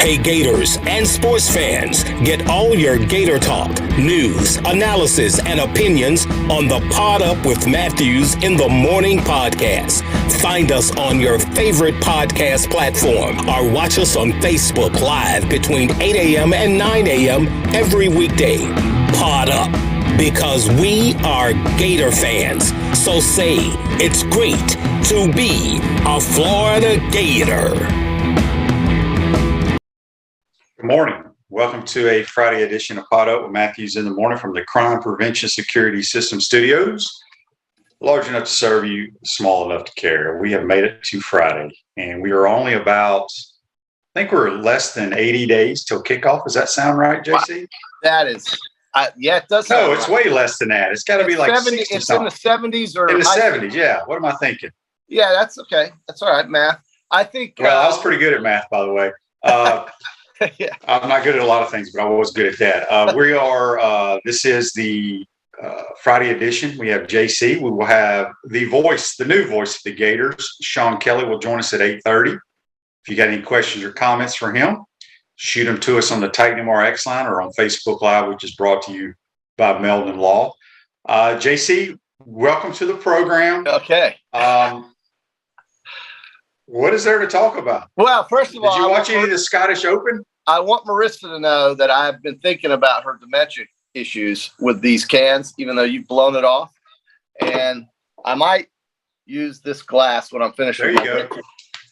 Hey Gators and sports fans, get all your Gator talk, news, analysis, and opinions on the Pod Up with Matthews in the Morning podcast. Find us on your favorite podcast platform or watch us on Facebook Live between 8 a.m. and 9 a.m. every weekday. Pod Up, because we are Gator fans. So say it's great to be a Florida Gator. Good morning. Welcome to a Friday edition of Pod Up with Matthews in the Morning from the Crime Prevention Security System Studios. Large enough to serve you, small enough to care. We have made it to Friday, and we are only about, I think we're less than 80 days till kickoff. Does that sound right, JC? That is, yeah, it does. No, it's way less than that. It's got to be like 70. It's in the 70s or in the 70s. Yeah. What am I thinking? Yeah, that's okay. That's all right, math. I think. Well, I was pretty good at math, by the way. Yeah. I'm not good at a lot of things, but I was good at that. We are, this is the Friday edition. We have JC. We will have the new voice of the Gators, Sean Kelley, will join us at 8:30. If you got any questions or comments for him, shoot them to us on the Titan MRX line or on Facebook Live, which is brought to you by Meldon Law. JC, welcome to the program. Okay. What is there to talk about? Well, first of all, did you watch any of the Scottish Open? I want Marissa to know that I've been thinking about her dementia issues with these cans, even though you've blown it off. And I might use this glass when I'm finished. There you go.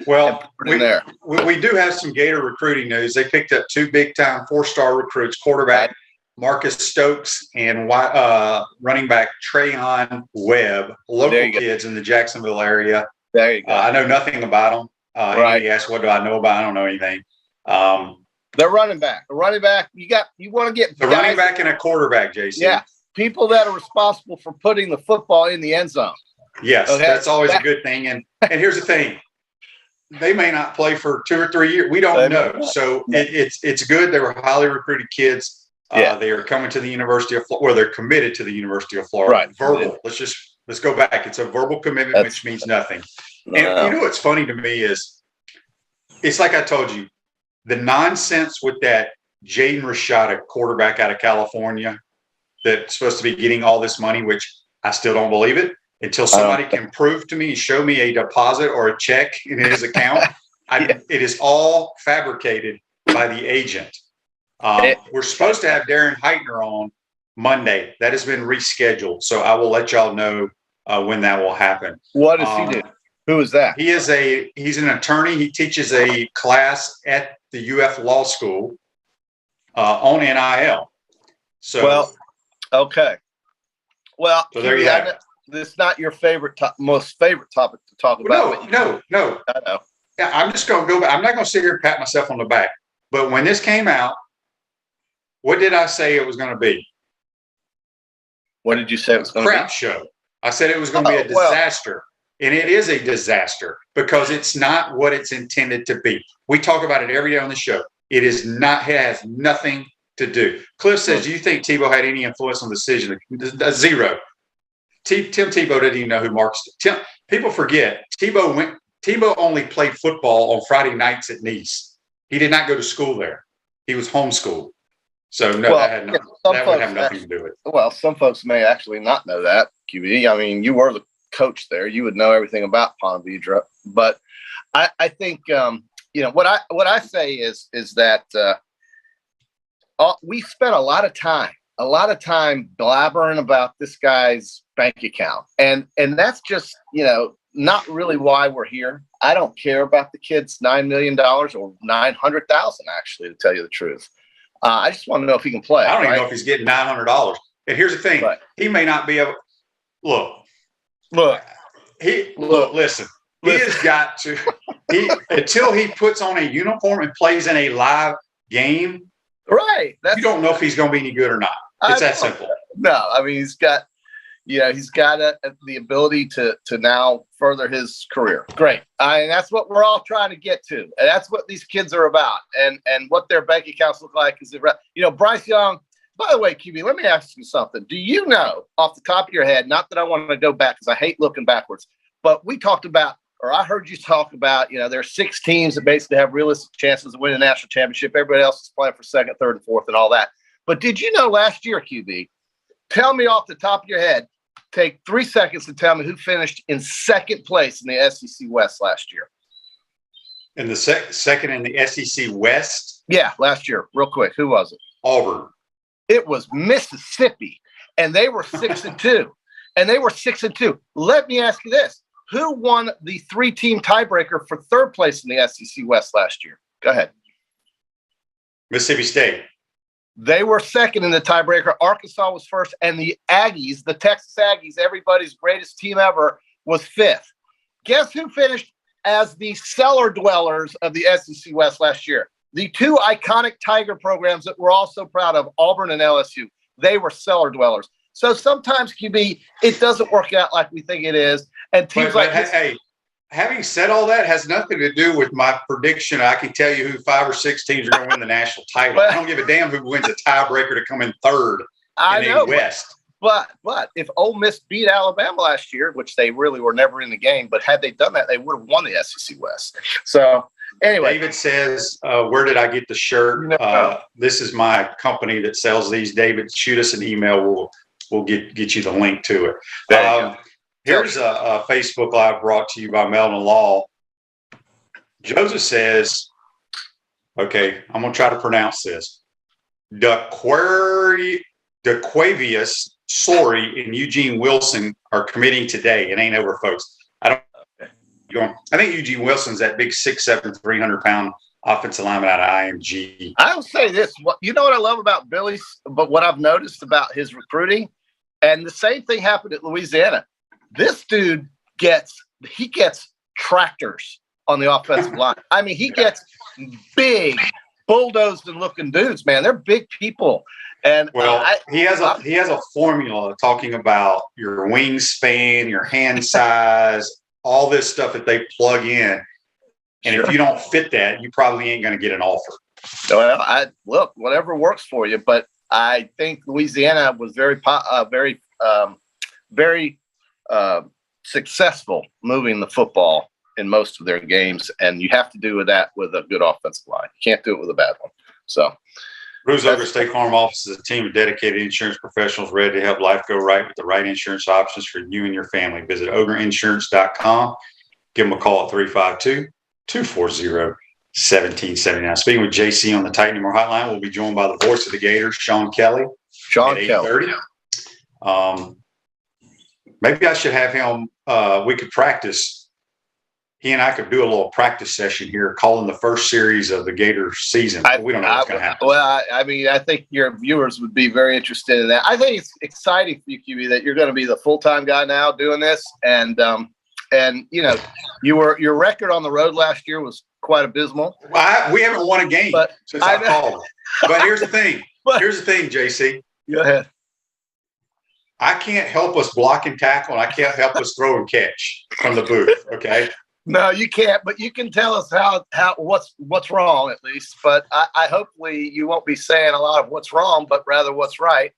Well, we do have some Gator recruiting news. They picked up two big-time four-star recruits, quarterback Marcus Stokes and running back Trayon Webb, local kids in the Jacksonville area. There you go. I know nothing about them. Right. He asked, what do I know about? I don't know anything. They're running back. The running back, you want to get the running back and a quarterback, JC. Yeah, people that are responsible for putting the football in the end zone. Yes, okay? That's always a good thing. And here's the thing. They may not play for 2 or 3 years. We don't know. So it's good. They were highly recruited kids. They are coming to the University of Florida, or they're committed to the University of Florida. Right. Verbal. Let's go back. It's a verbal commitment, which means nothing. And you know what's funny to me is, it's like I told you, the nonsense with that Jaden Rashada quarterback out of California that's supposed to be getting all this money, which I still don't believe it until somebody can prove to me, show me a deposit or a check in his account. It is all fabricated by the agent. We're supposed to have Darren Heitner on Monday. That has been rescheduled. So I will let y'all know when that will happen. What does he do? Who is that? He's an attorney. He teaches a class at the UF Law School on NIL. So okay. Well, so there you have it. This is not your most favorite topic to talk about. No. I know. Yeah, I'm just going to go back. I'm not going to sit here and pat myself on the back. But when this came out, what did I say it was going to be? What did you say it was going to be? Crap show. I said it was going to be a disaster. And it is a disaster because it's not what it's intended to be. We talk about it every day on the show. It is not. It has nothing to do. Cliff says, do you think Tebow had any influence on the decision? Zero. Tim Tebow didn't even know who Marcus. People forget Tebow only played football on Friday nights at Nice. He did not go to school there. He was homeschooled. So no, that would have nothing to do with it. Well, some folks may actually not know that, QB. I mean, you were the coach there. You would know everything about Ponte Vedra. But I think what I say is that we spent a lot of time blabbering about this guy's bank account, and that's just not really why we're here. I don't care about the kid's $9 million or $900,000, actually, to tell you the truth. I just want to know if he can play. I don't even know if he's getting $900. And here's the thing: he may not be able. Listen. He has got to. Until he puts on a uniform and plays in a live game. Right. You don't know if he's going to be any good or not. It's that simple. No, I mean he's got the ability to now further his career. Great. And that's what we're all trying to get to. And that's what these kids are about. And what their bank accounts look like is, Bryce Young. By the way, QB, let me ask you something. Do you know off the top of your head, not that I want to go back because I hate looking backwards, but we talked about or I heard you talk about, there are 6 teams that basically have realistic chances of winning the national championship. Everybody else is playing for second, third, and fourth and all that. But did you know last year, QB, tell me off the top of your head, take 3 seconds to tell me who finished in second place in the SEC West last year. In the second in the SEC West? Yeah, last year. Real quick. Who was it? Auburn. It was Mississippi, and they were 6-2. And they were 6-2. Let me ask you this. Who won the 3-team tiebreaker for third place in the SEC West last year? Go ahead. Mississippi State. They were second in the tiebreaker. Arkansas was first, and the Aggies, the Texas Aggies, everybody's greatest team ever, was 5th. Guess who finished as the cellar dwellers of the SEC West last year? The 2 iconic Tiger programs that we're all so proud of, Auburn and LSU. They were cellar dwellers. So sometimes, QB, it doesn't work out like we think it is. And teams hey, having said all that, has nothing to do with my prediction. I can tell you who 5 or 6 teams are going to win the national title. I don't give a damn who wins a tiebreaker to come in third in the West. But if Ole Miss beat Alabama last year, which they really were never in the game, but had they done that, they would have won the SEC West. So anyway, David says, "Where did I get the shirt? This is my company that sells these. David, shoot us an email. We'll get you the link to it." Here's a Facebook Live brought to you by Melvin Law. Joseph says, okay, I'm going to try to pronounce this. DeQuavius Sorey and Eugene Wilson are committing today. It ain't over, folks. I think Eugene Wilson's that big 6'7", 300-pound offensive lineman out of IMG. I'll say this. You know what I love about Billy's, but what I've noticed about his recruiting, and the same thing happened at Louisiana. This dude gets tractors on the offensive line. I mean, he gets big, bulldozing-looking dudes, man. They're big people. And he has a formula talking about your wingspan, your hand size, all this stuff that they plug in. And if you don't fit that, you probably ain't going to get an offer. Well, whatever works for you. But I think Louisiana was very successful moving the football in most of their games, and you have to do that with a good offensive line. You can't do it with a bad one. So, Bruce Ogre State Farm Office is a team of dedicated insurance professionals ready to help life go right with the right insurance options for you and your family. Visit ogreinsurance.com. Give them a call at 352-240-1779. Speaking with JC on the Titan More Hotline, we'll be joined by the voice of the Gators, Sean Kelley. Sean Kelley. Maybe I should have him. We could practice. He and I could do a little practice session here, calling the first series of the Gators season. We don't know what's going to happen. Well, I think your viewers would be very interested in that. I think it's exciting for you, QB, that you're going to be the full-time guy now doing this. And your record on the road last year was quite abysmal. We haven't won a game since I called. But here's the thing. JC. Go ahead. I can't help us block and tackle, and I can't help us throw and catch from the booth. Okay. No, you can't. But you can tell us what's wrong at least. But I hopefully you won't be saying a lot of what's wrong, but rather what's right.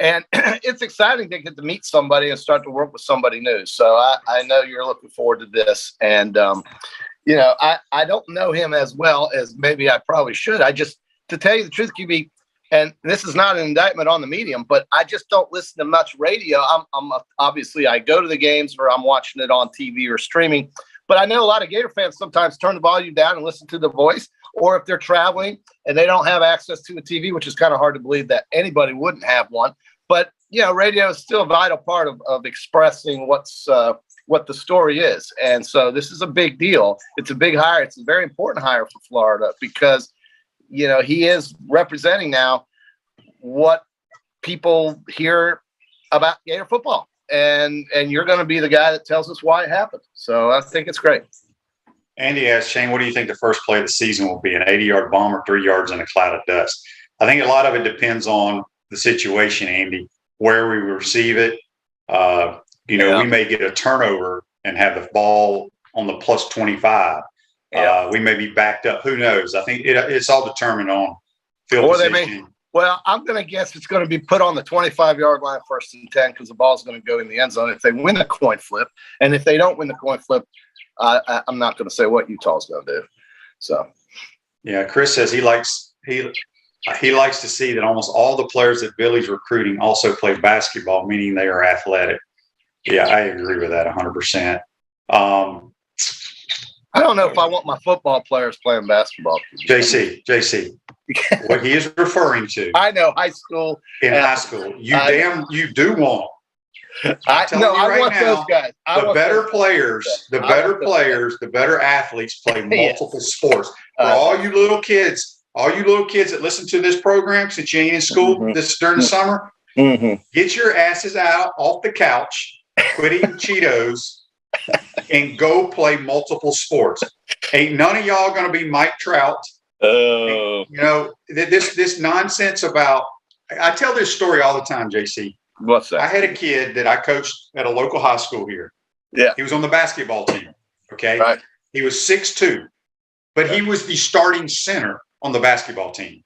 And it's exciting to get to meet somebody and start to work with somebody new. So I know you're looking forward to this. And I don't know him as well as maybe I probably should. To tell you the truth, QB. And this is not an indictment on the medium, but I just don't listen to much radio. Obviously I go to the games or I'm watching it on TV or streaming, but I know a lot of Gator fans sometimes turn the volume down and listen to the voice, or if they're traveling and they don't have access to a TV, which is kind of hard to believe that anybody wouldn't have one. But, radio is still a vital part of expressing what the story is. And so this is a big deal. It's a big hire. It's a very important hire for Florida because he is representing now what people hear about Gator football. And you're going to be the guy that tells us why it happened. So I think it's great. Andy asked, Shane, what do you think the first play of the season will be? An 80-yard bomb or 3 yards in a cloud of dust? I think a lot of it depends on the situation, Andy, where we receive it. We may get a turnover and have the ball on the plus 25. We may be backed up. Who knows? I think it's all determined on field position. I'm going to guess it's going to be put on the 25-yard line 1st and 10 because the ball's going to go in the end zone if they win the coin flip. And if they don't win the coin flip, I'm not going to say what Utah's going to do. So, yeah, Chris says he likes to see that almost all the players that Billy's recruiting also play basketball, meaning they are athletic. Yeah, I agree with that 100%. I don't know if I want my football players playing basketball. JC, what he is referring to. I know high school. In high school, you do want them. I want those guys. The better athletes play multiple sports. For all you little kids that listen to this program, since you ain't in school during the summer, get your asses out off the couch, quit eating Cheetos, and go play multiple sports. Ain't none of y'all going to be Mike Trout. You know, this nonsense about – I tell this story all the time, JC. What's that? I had a kid that I coached at a local high school here. Yeah. He was on the basketball team, okay? Right. He was 6'2", but he was the starting center on the basketball team.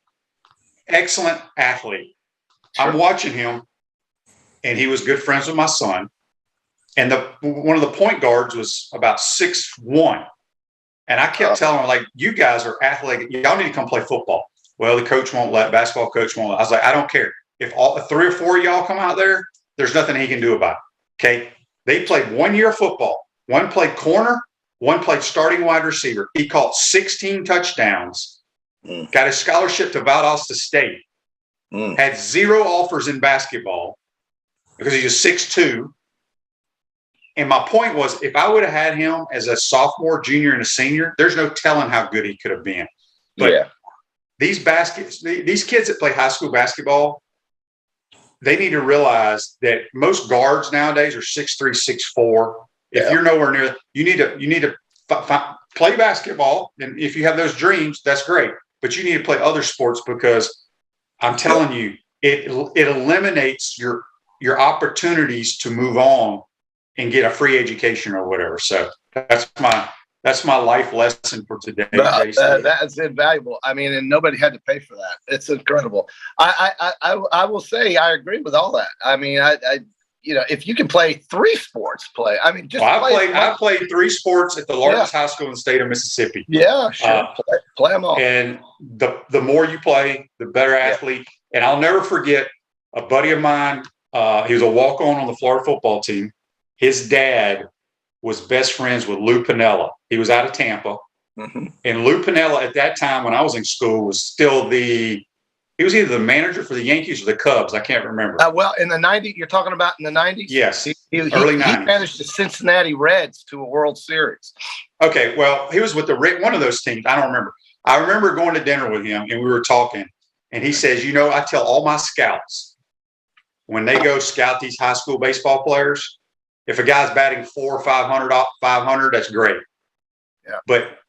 Excellent athlete. Sure. I'm watching him, and he was good friends with my son. And one of the point guards was about 6'1". And I kept telling him, like, you guys are athletic. Y'all need to come play football. Well, the basketball coach won't let. I was like, I don't care. If all 3 or 4 of y'all come out there, there's nothing he can do about it. Okay. They played 1 year of football. One played corner, one played starting wide receiver. He caught 16 touchdowns, got a scholarship to Valdosta State, had 0 offers in basketball because he was 6'2". And my point was, if I would have had him as a sophomore, junior, and a senior, there's no telling how good he could have been. But these kids that play high school basketball, they need to realize that most guards nowadays are 6'3", 6'4". If you're nowhere near, you need to play basketball. And if you have those dreams, that's great. But you need to play other sports, because I'm telling you, it eliminates your opportunities to move on and get a free education or whatever. So that's my life lesson for today. That's invaluable. I mean, and nobody had to pay for that. It's incredible. I will say I agree with all that. I mean, I if you can play 3 sports, play. I mean, I played 3 sports at the largest high school in the state of Mississippi. Yeah, sure. Play them all. And the more you play, the better athlete. And I'll never forget a buddy of mine. He was a walk-on the Florida football team. His dad was best friends with Lou Piniella. He was out of Tampa. And Lou Piniella at that time, when I was in school, was still he was either the manager for the Yankees or the Cubs. I can't remember. Well, in the 90s, you're talking about in the 90s? Yes, early 90s. He managed the Cincinnati Reds to a World Series. Okay, well, he was with one of those teams. I don't remember. I remember going to dinner with him, and we were talking. And he says, I tell all my scouts, when they go scout these high school baseball players, if a guy's batting 400 or 500, that's great. Yeah. But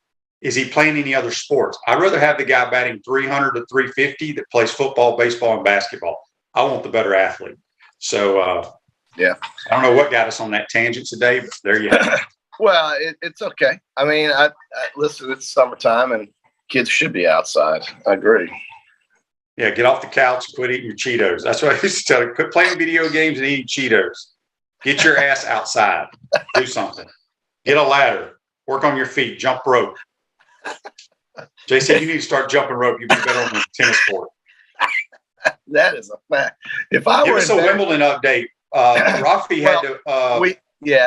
is he playing any other sports? I'd rather have the guy batting 300 to 350 that plays football, baseball, and basketball. I want the better athlete. So, I don't know what got us on that tangent today, but there you have it. Well, it's okay. I mean, listen, it's summertime and kids should be outside. I agree. Yeah, get off the couch and quit eating your Cheetos. That's what I used to tell you. Quit playing video games and eating Cheetos. Get your ass outside. Do something. Get a ladder. Work on your feet. Jump rope. JC, you need to start jumping rope. You'd be better on the tennis court. That is a fact. If I Give were us a Wimbledon update. Rafi had to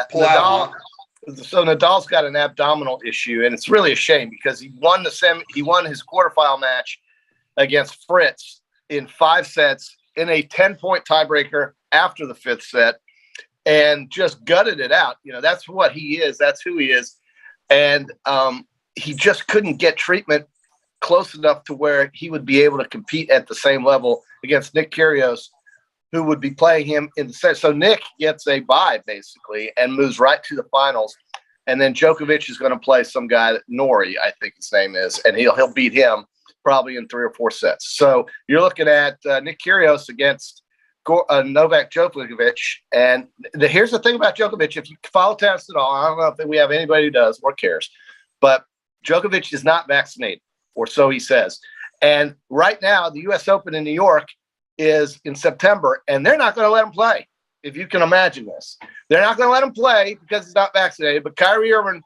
pull out. So Nadal's got an abdominal issue, and it's really a shame because he won his quarterfinal match against Fritz in 5 sets in a 10-point tiebreaker after the 5th set. And just gutted it out. That's what he is. That's who he is. And he just couldn't get treatment close enough to where he would be able to compete at the same level against Nick Kyrgios, who would be playing him in the set. So Nick gets a bye, basically, and moves right to the finals. And then Djokovic is going to play some guy, Nori, I think his name is, and he'll beat him probably in 3 or 4 sets. So you're looking at Nick Kyrgios against Novak Djokovic. And here's the thing about Djokovic. If you follow tennis at all, I don't know if we have anybody who does or cares, but Djokovic is not vaccinated, or so he says. And right now, the U.S. Open in New York is in September, and they're not going to let him play, if you can imagine this. They're not going to let him play because he's not vaccinated, but Kyrie Irving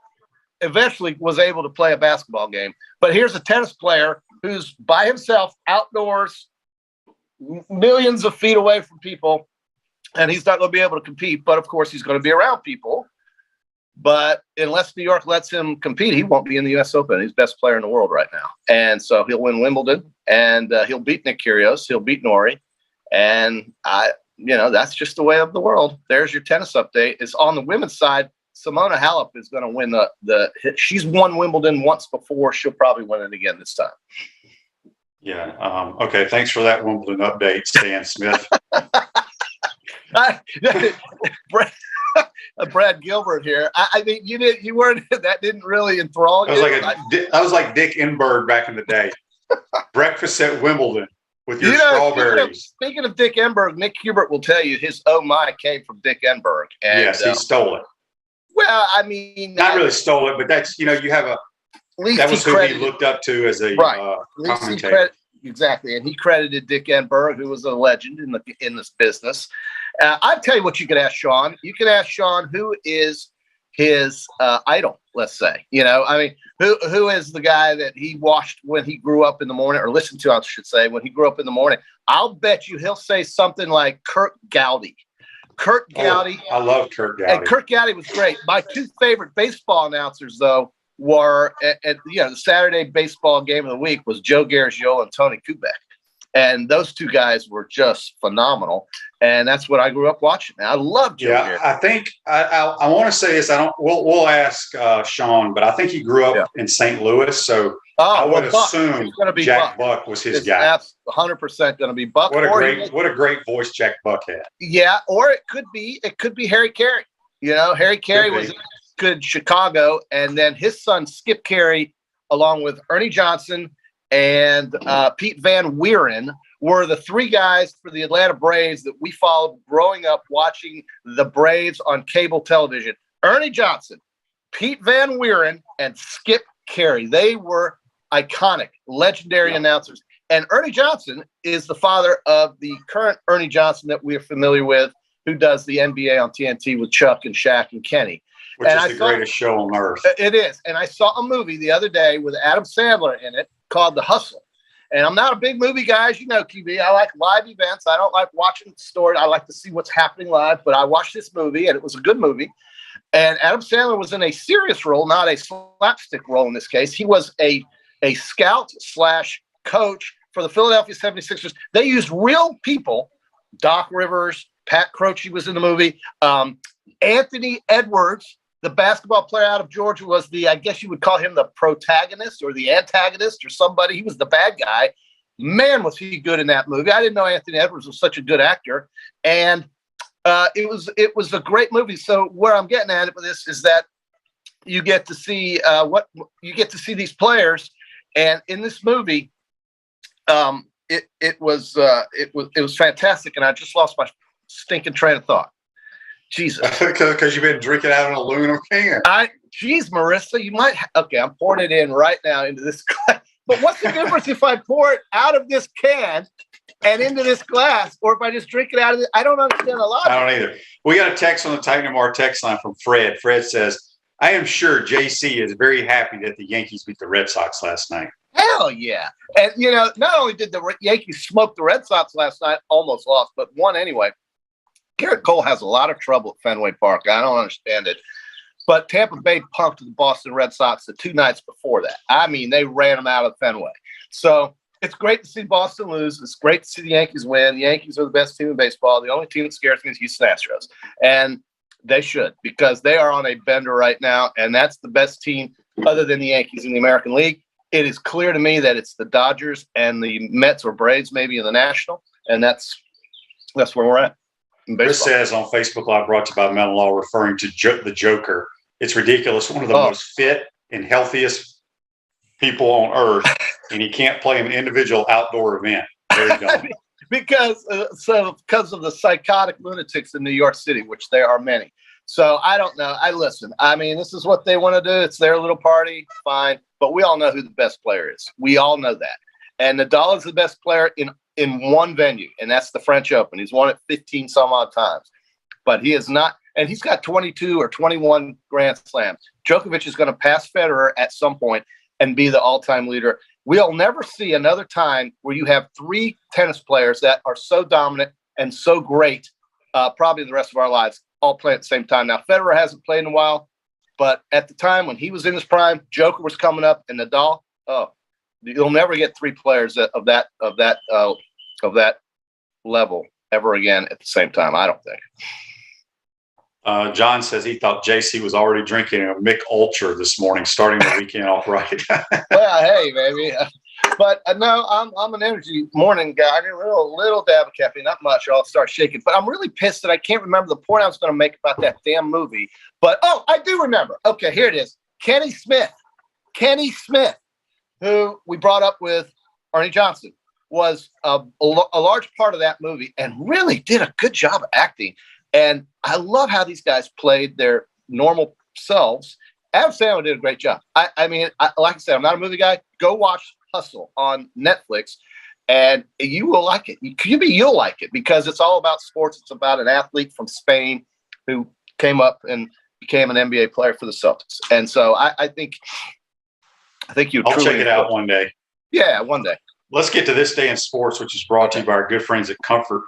eventually was able to play a basketball game. But here's a tennis player who's by himself outdoors, millions of feet away from people, and he's not going to be able to compete. But of course, he's going to be around people. But unless New York lets him compete, he won't be in the U.S. Open. He's best player in the world right now. And so he'll win Wimbledon, and he'll beat Nick Kyrgios. He'll beat Norrie. And, that's just the way of the world. There's your tennis update. It's on the women's side. Simona Halep is going to win she's won Wimbledon once before. She'll probably win it again this time. Yeah. Okay. Thanks for that Wimbledon update, Stan Smith. Brad Gilbert here. I mean, you weren't. That didn't really enthrall you. I was like Dick Enberg back in the day. Breakfast at Wimbledon with your strawberries. Speaking of Dick Enberg, Nick Hubert will tell you his "oh my" came from Dick Enberg. And, yes, he stole it. Well, I mean, not really stole it, but that's you have a. That was who he looked up to as a commentator. Exactly, and he credited Dick Enberg, who was a legend in this business. I'll tell you what you could ask Sean. You could ask Sean who is his idol, let's say. Who is the guy that he watched when he grew up in the morning, or listened to, I should say, when he grew up in the morning. I'll bet you he'll say something like Kurt Gowdy. Kurt Gowdy. I love Kurt Gowdy. And Kurt Gowdy was great. My two favorite baseball announcers, though, were the Saturday baseball game of the week was Joe Garagiola and Tony Kubek. And those two guys were just phenomenal. And that's what I grew up watching. I love Joe Garagiola. I think I want to say this. We'll ask Sean, but I think he grew up in St. Louis. So I would assume Jack Buck was his guy. That's 100% going to be Buck. What a great voice Jack Buck had. Yeah. Or it could be Harry Carey. Harry Carey was good in Chicago, and then his son Skip Carey, along with Ernie Johnson and Pete Van Wieren, were the three guys for the Atlanta Braves that we followed growing up watching the Braves on cable television. Ernie Johnson, Pete Van Wieren, and Skip Carey. They were iconic, legendary announcers. And Ernie Johnson is the father of the current Ernie Johnson that we are familiar with, who does the NBA on TNT with Chuck and Shaq and Kenny. Which is the greatest show on earth. It is. And I saw a movie the other day with Adam Sandler in it called The Hustle. And I'm not a big movie guy, as you know, QB. I like live events. I don't like watching stories. I like to see what's happening live. But I watched this movie, and it was a good movie. And Adam Sandler was in a serious role, not a slapstick role in this case. He was a scout/coach for the Philadelphia 76ers. They used real people. Doc Rivers, Pat Croce was in the movie. Anthony Edwards, the basketball player out of Georgia, was I guess you would call him the protagonist or the antagonist or somebody. He was the bad guy. Man, was he good in that movie. I didn't know Anthony Edwards was such a good actor. And it was a great movie. So where I'm getting at with this is that you get to see these players. And in this movie, it was fantastic. And I just lost my stinking train of thought. Jesus. Because you've been drinking out of an aluminum can. Geez, Marissa, you might. Okay, I'm pouring it in right now into this glass. But what's the difference if I pour it out of this can and into this glass, or if I just drink it out of it? I don't understand the logic. I don't either. We got a text on the Titan MR text line from Fred. Fred says, I am sure JC is very happy that the Yankees beat the Red Sox last night. Hell yeah. And, not only did the Yankees smoke the Red Sox last night, almost lost, but won anyway. Garrett Cole has a lot of trouble at Fenway Park. I don't understand it. But Tampa Bay punked the Boston Red Sox the 2 nights before that. I mean, they ran them out of Fenway. So it's great to see Boston lose. It's great to see the Yankees win. The Yankees are the best team in baseball. The only team that scares me is Houston Astros. And they should, because they are on a bender right now, and that's the best team other than the Yankees in the American League. It is clear to me that it's the Dodgers and the Mets or Braves maybe in the National, and that's where we're at. Chris says on Facebook Live, brought to you by Mental Law, referring to the Joker. It's ridiculous. One of the most fit and healthiest people on earth, and he can't play an individual outdoor event. Very dumb. because of the psychotic lunatics in New York City, which there are many. So I don't know. Listen. I mean, this is what they want to do. It's their little party. Fine. But we all know who the best player is. We all know that. And Nadal is the best player in one venue, and that's the French Open. He's won it 15 some odd times. But he is not and he's got 22 or 21 Grand Slams. Djokovic is going to pass Federer at some point and be the all-time leader. We'll never see another time where you have 3 tennis players that are so dominant and so great, probably the rest of our lives, all play at the same time. Now, Federer hasn't played in a while, but at the time when he was in his prime, Joker was coming up, and Nadal. Oh, you'll never get 3 players of that level ever again at the same time, I don't think. John says he thought JC was already drinking a Mick Ultra this morning, starting the weekend off right. Well, hey, baby. But no, I'm an energy morning guy. I get a little dab of caffeine, not much, or I'll start shaking. But I'm really pissed that I can't remember the point I was going to make about that damn movie. But, I do remember. Okay, here it is. Kenny Smith, who we brought up with Ernie Johnson, was a large part of that movie and really did a good job of acting. And I love how these guys played their normal selves. Adam Sandler did a great job. I mean, like I said, I'm not a movie guy. Go watch Hustle on Netflix, and you will like it. You'll like it because it's all about sports. It's about an athlete from Spain who came up and became an NBA player for the Celtics. And so I think you. I'll check it out one day. Yeah, one day. Let's get to this day in sports, which is brought to you by our good friends at Comfort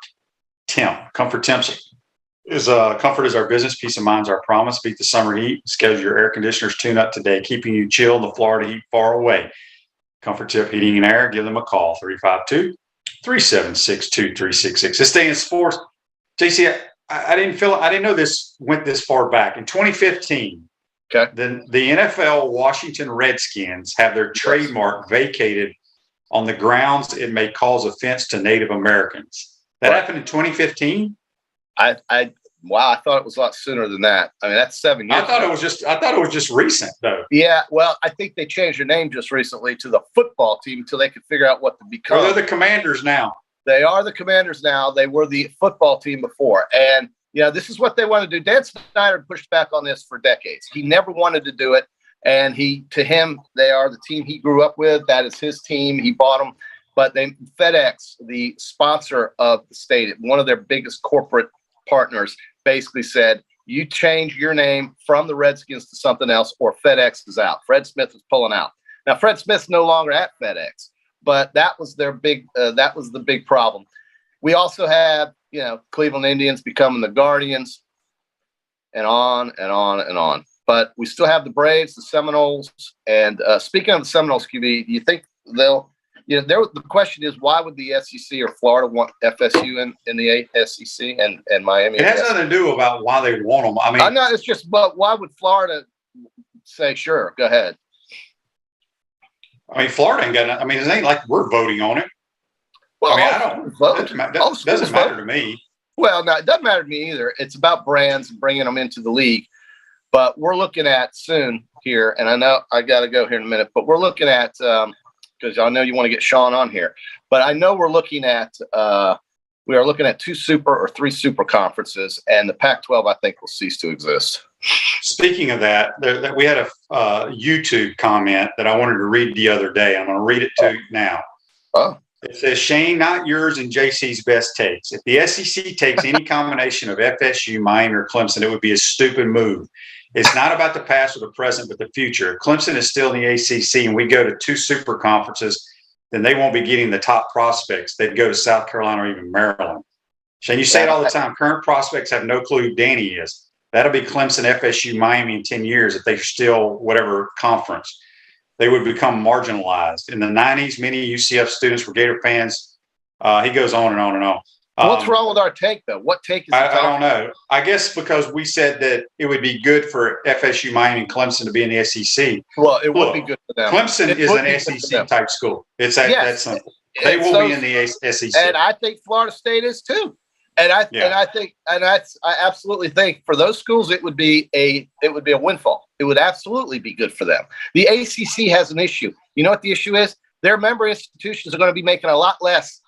Temp. Comfort Temp is comfort is our business. Peace of mind is our promise. Beat the summer heat. Schedule your air conditioners tune up today, keeping you chill in the Florida heat far away. Comfort Tip Heating and Air. Give them a call, 352-376-2366. This day in sports, JC, I didn't know this went this far back. In 2015, okay, the NFL Washington Redskins have their trademark vacated on the grounds it may cause offense to Native Americans. That happened in 2015. Wow, I thought it was a lot sooner than that. I mean, that's 7 years. I thought it was just recent, though. Yeah, well, I think they changed their name just recently to the football team until they could figure out what to become. Well, they're the Commanders now. They are the Commanders now. They were the football team before, and this is what they want to do. Dan Snyder pushed back on this for decades. He never wanted to do it, and to him, they are the team he grew up with. That is his team. He bought them, but FedEx, the sponsor of the state, one of their biggest corporate partners, basically said, you change your name from the Redskins to something else or FedEx is out. Fred Smith is pulling out. Now, Fred Smith's no longer at FedEx, but that was the big problem. We also have, Cleveland Indians becoming the Guardians and on and on and on. But we still have the Braves, the Seminoles. And speaking of the Seminoles, QB, do you think they'll, the question is, why would the SEC or Florida want FSU in the SEC and Miami? It has nothing to do about why they want them. I mean, it's just, but why would Florida say, sure, go ahead? I mean, Florida ain't got. I mean, it ain't like we're voting on it. Well, I don't vote. That doesn't matter to me. Well, no, it doesn't matter to me either. It's about brands and bringing them into the league. But we're looking at soon here, and I know I got to go here in a minute, but we're looking at because I know you want to get Sean on here, but I know we are looking at 2 super or 3 super conferences, and the Pac-12 I think will cease to exist. Speaking of that, we had a YouTube comment that I wanted to read the other day. I'm going to read it to you now. Oh. It says, Shane, not yours and JC's best takes. If the SEC takes any combination of FSU, Miami, or Clemson, it would be a stupid move. It's not about the past or the present, but the future. If Clemson is still in the ACC and we go to 2 super conferences, then they won't be getting the top prospects. They'd go to South Carolina or even Maryland. Shane, you say it all the time. Current prospects have no clue who Danny is. That'll be Clemson, FSU, Miami in 10 years if they're still whatever conference. They would become marginalized. In the 90s, many UCF students were Gator fans. He goes on and on and on. What's wrong with our take, though? What take is I don't know. I guess because we said that it would be good for FSU, Miami, and Clemson to be in the SEC. Well, it would be good for them. Clemson is an SEC type school. It's that simple. They will be in the SEC. And I think Florida State is too. And I absolutely think for those schools it would be a windfall. It would absolutely be good for them. The ACC has an issue. You know what the issue is? Their member institutions are going to be making a lot less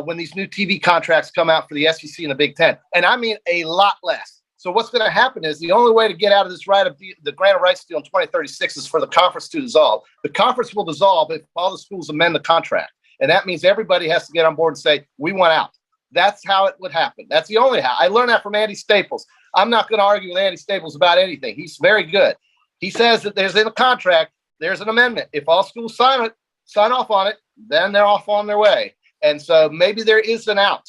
when these new TV contracts come out for the SEC and the Big Ten. And I mean a lot less. So what's going to happen is the only way to get out of this the grant of rights deal in 2036 is for the conference to dissolve. The conference will dissolve if all the schools amend the contract. And that means everybody has to get on board and say, we want out. That's how it would happen. That's the only how. I learned that from Andy Staples. I'm not going to argue with Andy Staples about anything. He's very good. He says that there's in a contract, there's an amendment. If all schools sign off on it, then they're off on their way. And so maybe there is an out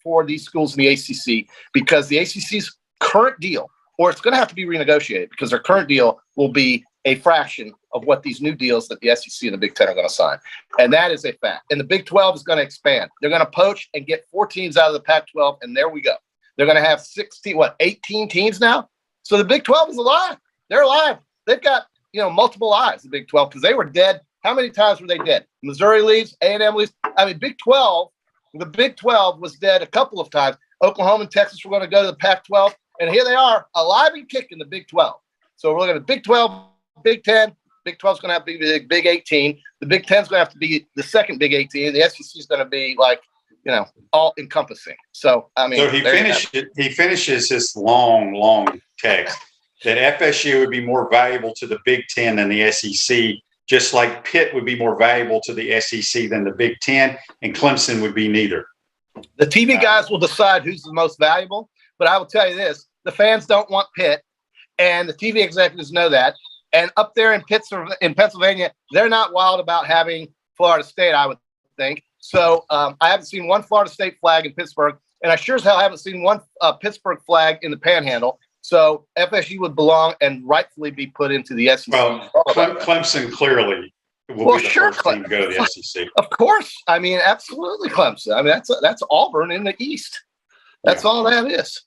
for these schools in the ACC, because the ACC's current deal, or it's going to have to be renegotiated, because their current deal will be a fraction of what these new deals that the SEC and the Big Ten are going to sign. And that is a fact. And the Big 12 is going to expand. They're going to poach and get 4 teams out of the Pac-12, and there we go. They're going to have 18 teams now? So the Big 12 is alive. They're alive. They've got, multiple lives, the Big 12, because they were dead. How many times were they dead? Missouri leaves, A&M leaves. I mean, the Big 12 was dead a couple of times. Oklahoma and Texas were going to go to the Pac-12, and here they are, alive and kicking the Big 12. So we're looking at Big 12, Big 10. Big 12 is going to have to be the Big 18. The Big 10 is going to have to be the second Big 18. The SEC is going to be all encompassing. So, I mean. So he finishes his long text that FSU would be more valuable to the Big 10 than the SEC, just like Pitt would be more valuable to the SEC than the Big 10, and Clemson would be neither. The TV guys will decide who's the most valuable, but I will tell you this, the fans don't want Pitt, and the TV executives know that. And up there in Pennsylvania, they're not wild about having Florida State, I would think. So I haven't seen one Florida State flag in Pittsburgh, and I sure as hell haven't seen one Pittsburgh flag in the Panhandle. So FSU would belong and rightfully be put into the SEC. Well, Clemson clearly will be the first team to go to the SEC. Of course. I mean, absolutely Clemson. I mean, that's Auburn in the East. That's all that is.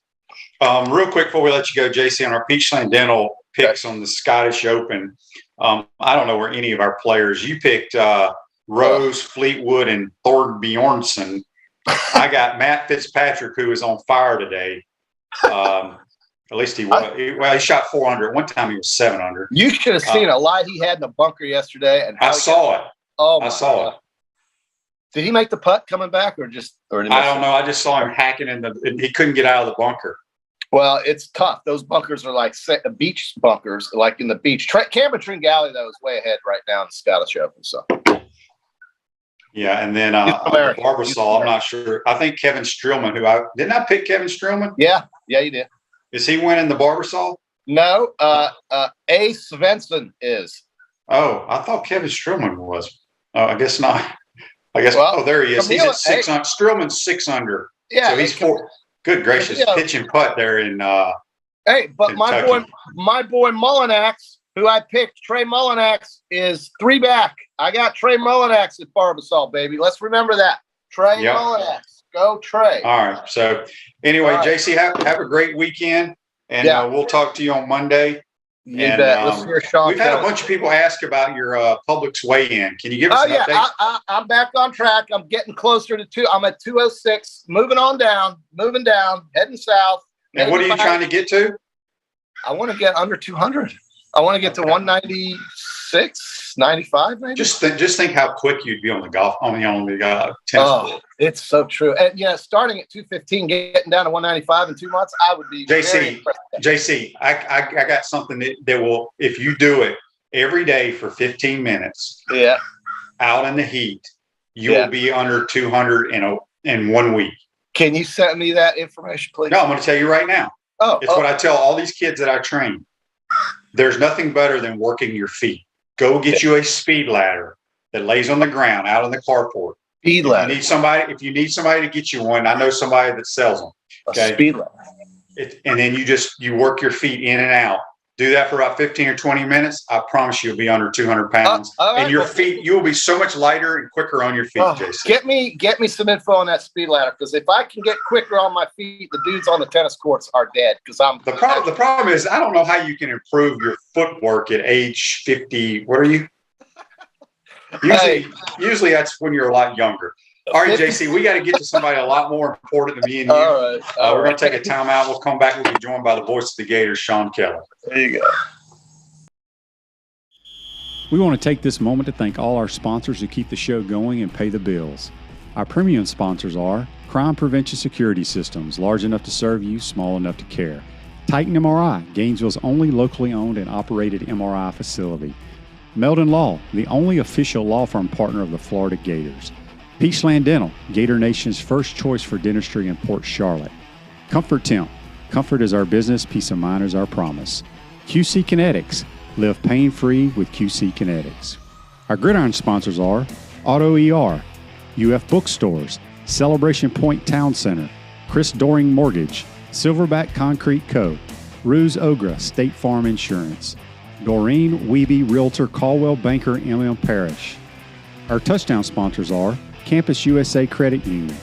Real quick before we let you go, JC, on our Peachland Dental picks on the Scottish Open, I don't know where any of our players. You picked Rose, Fleetwood, and Thord Bjornsson. I got Matt Fitzpatrick, who is on fire today. At least he was. He shot 4 under. At one time, he was 7 under. You should have seen a lie he had in the bunker yesterday. And I saw it. Oh, I saw it. Did he make the putt coming back, or I don't know. I just saw him hacking he couldn't get out of the bunker. Well, it's tough. Those bunkers are like beach bunkers, like in the beach. Cameron Tringale, though, is way ahead right now in the Scottish Open. So. Yeah, and then Barbasol, I'm not sure. I think Kevin Streelman, didn't I pick Kevin Streelman? Yeah, you did. Is he winning the Barbasol? No, A. Svensson is. Oh, I thought Kevin Streelman was. Oh, I guess not. There he is. He's at 6 under. Streelman's 6 under. Yeah. So he's 4. Good gracious, pitch and putt there in but Kentucky. my boy Mullinax, who I picked, Trey Mullinax, is 3 back. I got Trey Mullinax at Barbasol, baby. Let's remember that. Trey Mullinax. Go Trey. All right. So anyway, JC, have a great weekend, and we'll talk to you on Monday. You bet. Let's hear Sean We've had a bunch of people ask about your Publix weigh-in. Can you give us an update? I'm back on track. I'm getting closer to 2. I'm at 206. Moving down, heading south. And what are you trying to get to? I want to get under 200. I want to get to 196, 95 maybe. Just think how quick you'd be on the golf, on the tennis board. It's so true. And starting at 215, getting down to 195 in 2 months, I would be JC, I got something that will, if you do it every day for 15 minutes, out in the heat, you will be under 200 in 1 week. Can you send me that information, please? No, I'm going to tell you right now. It's what I tell all these kids that I train. There's nothing better than working your feet. Go get you a speed ladder that lays on the ground out on the carport. Speed ladder. If you need somebody to get you one, I know somebody that sells them. Okay? A speed ladder. And then you work your feet in and out. Do that for about 15 or 20 minutes. I promise you'll be under 200 pounds. And your feet, you will be so much lighter and quicker on your feet, Jason. Get me some info on that speed ladder, because if I can get quicker on my feet, the dudes on the tennis courts are dead. The problem is I don't know how you can improve your footwork at age 50. What are you? Usually that's when you're a lot younger. All right, JC, we got to get to somebody a lot more important than me and you. All right. We're going to take a timeout. We'll come back. We'll be joined by the voice of the Gators, Sean Kelley. There you go. We want to take this moment to thank all our sponsors who keep the show going and pay the bills. Our premium sponsors are Crime Prevention Security Systems, large enough to serve you, small enough to care. Titan MRI, Gainesville's only locally owned and operated MRI facility. Meldon Law, the only official law firm partner of the Florida Gators. Peachland Dental, Gator Nation's first choice for dentistry in Port Charlotte. Comfort Temp, Comfort is our business, peace of mind is our promise. QC Kinetics. Live pain-free with QC Kinetics. Our gridiron sponsors are Auto ER, UF Bookstores, Celebration Point Town Center, Chris Doring Mortgage, Silverback Concrete Co., Ruse Ogra State Farm Insurance, Doreen Wiebe Realtor Caldwell Banker MM Parish. Our touchdown sponsors are Campus USA Credit Union,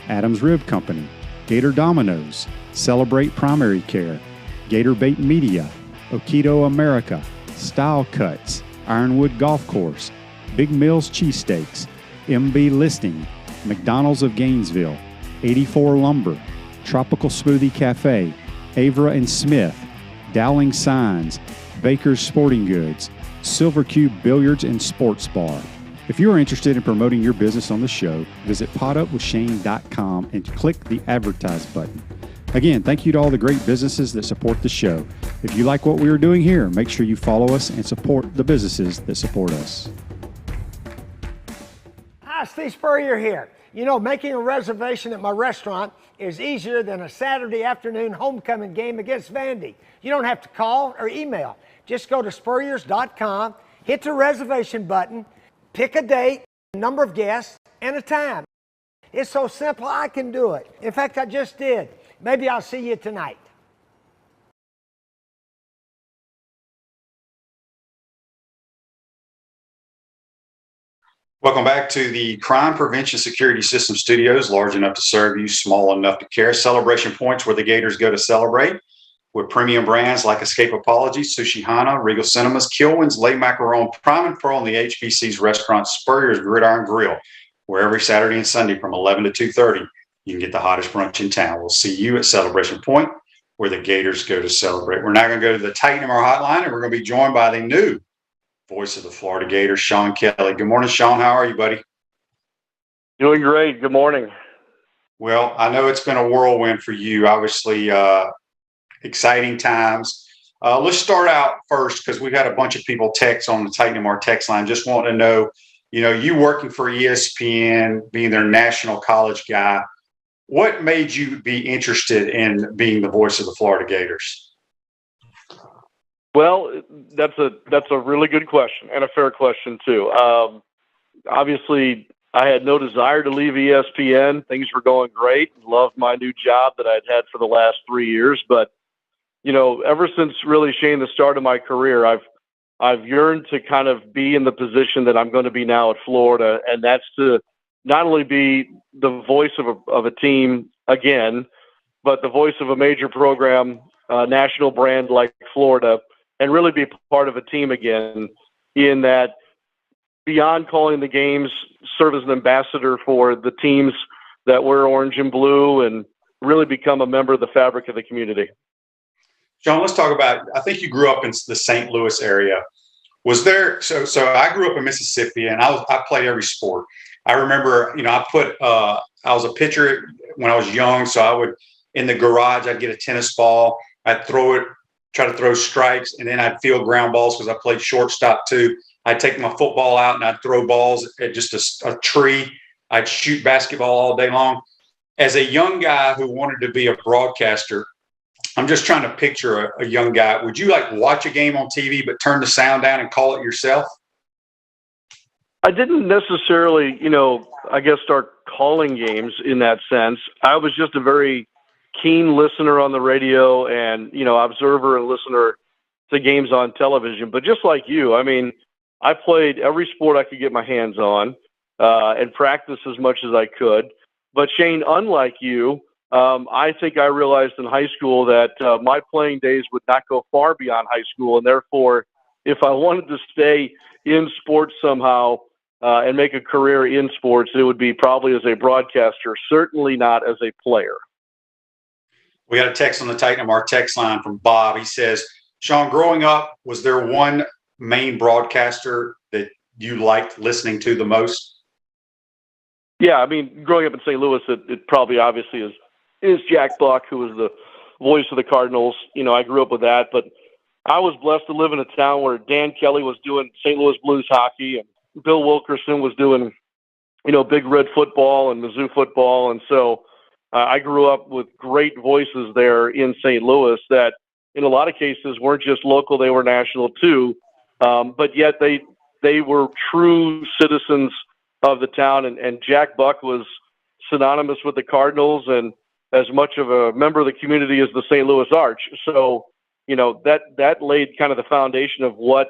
Adams Rib Company, Gator Dominoes, Celebrate Primary Care, Gator Bait Media, Okido America, Style Cuts, Ironwood Golf Course, Big Mills Cheesesteaks, MB Listing, McDonald's of Gainesville, 84 Lumber, Tropical Smoothie Cafe, Avra and Smith, Dowling Signs, Baker's Sporting Goods, Silver Cube Billiards and Sports Bar. If you are interested in promoting your business on the show, visit potupwithshane.com and click the Advertise button. Again, thank you to all the great businesses that support the show. If you like what we are doing here, make sure you follow us and support the businesses that support us. Hi, Steve Spurrier here. You know, making a reservation at my restaurant is easier than a Saturday afternoon homecoming game against Vandy. You don't have to call or email. Just go to spurriers.com, hit the reservation button, pick a date, a number of guests, and a time. It's so simple, I can do it. In fact, I just did. Maybe I'll see you tonight. Welcome back to the Crime Prevention Security System Studios, large enough to serve you, small enough to care. Celebration Points where the Gators go to celebrate with premium brands like Escape Apology, Sushi Hana, Regal Cinemas, Kilwins, Le Macaron, Prime and Pearl, and the HBC's restaurant Spurrier's Gridiron Grill, where every Saturday and Sunday from 11 to 2:30, you can get the hottest brunch in town. We'll see you at Celebration Point where the Gators go to celebrate. We're now going to go to the Titan MR hotline, and we're going to be joined by the new voice of the Florida Gators, Sean Kelley. Good morning, Sean. How are you, buddy? Doing great. Good morning. Well, I know it's been a whirlwind for you. Obviously, exciting times. Let's start out first because we've had a bunch of people text on the Titan MR text line. Just wanting to know, you working for ESPN, being their national college guy, what made you be interested in being the voice of the Florida Gators? Well, that's a really good question and a fair question too. Obviously, I had no desire to leave ESPN. Things were going great. Loved my new job that I'd had for the last 3 years. But ever since really, Shane, the start of my career, I've yearned to kind of be in the position that I'm going to be now at Florida, and that's to not only be the voice of a team again, but the voice of a major program, national brand like Florida, and really be part of a team again, in that beyond calling the games, serve as an ambassador for the teams that wear orange and blue and really become a member of the fabric of the community. John, let's talk about, I think you grew up in the St. Louis area. Was there, so I grew up in Mississippi and I played every sport. I remember, I was a pitcher when I was young. So I would, in the garage, I'd get a tennis ball. I'd throw it, try to throw strikes, and then I'd field ground balls because I played shortstop too. I'd take my football out and I'd throw balls at just a tree. I'd shoot basketball all day long. As a young guy who wanted to be a broadcaster, I'm just trying to picture a young guy. Would you watch a game on TV but turn the sound down and call it yourself? I didn't necessarily, start calling games in that sense. I was just a very keen listener on the radio and, observer and listener to games on television. But just like you, I played every sport I could get my hands on and practiced as much as I could. But Shane, unlike you, I think I realized in high school that my playing days would not go far beyond high school. And therefore, if I wanted to stay in sports somehow and make a career in sports, it would be probably as a broadcaster, certainly not as a player. We got a text on the Titan MR text line from Bob. He says, Sean, growing up, was there one main broadcaster that you liked listening to the most? Yeah, growing up in St. Louis, it probably obviously is Jack Buck, who was the voice of the Cardinals. I grew up with that, but I was blessed to live in a town where Dan Kelly was doing St. Louis Blues hockey and Bill Wilkerson was doing, Big Red football and Mizzou football. And so I grew up with great voices there in St. Louis that in a lot of cases weren't just local, they were national too. But yet they were true citizens of the town. And Jack Buck was synonymous with the Cardinals and as much of a member of the community as the St. Louis Arch. So, that laid kind of the foundation of what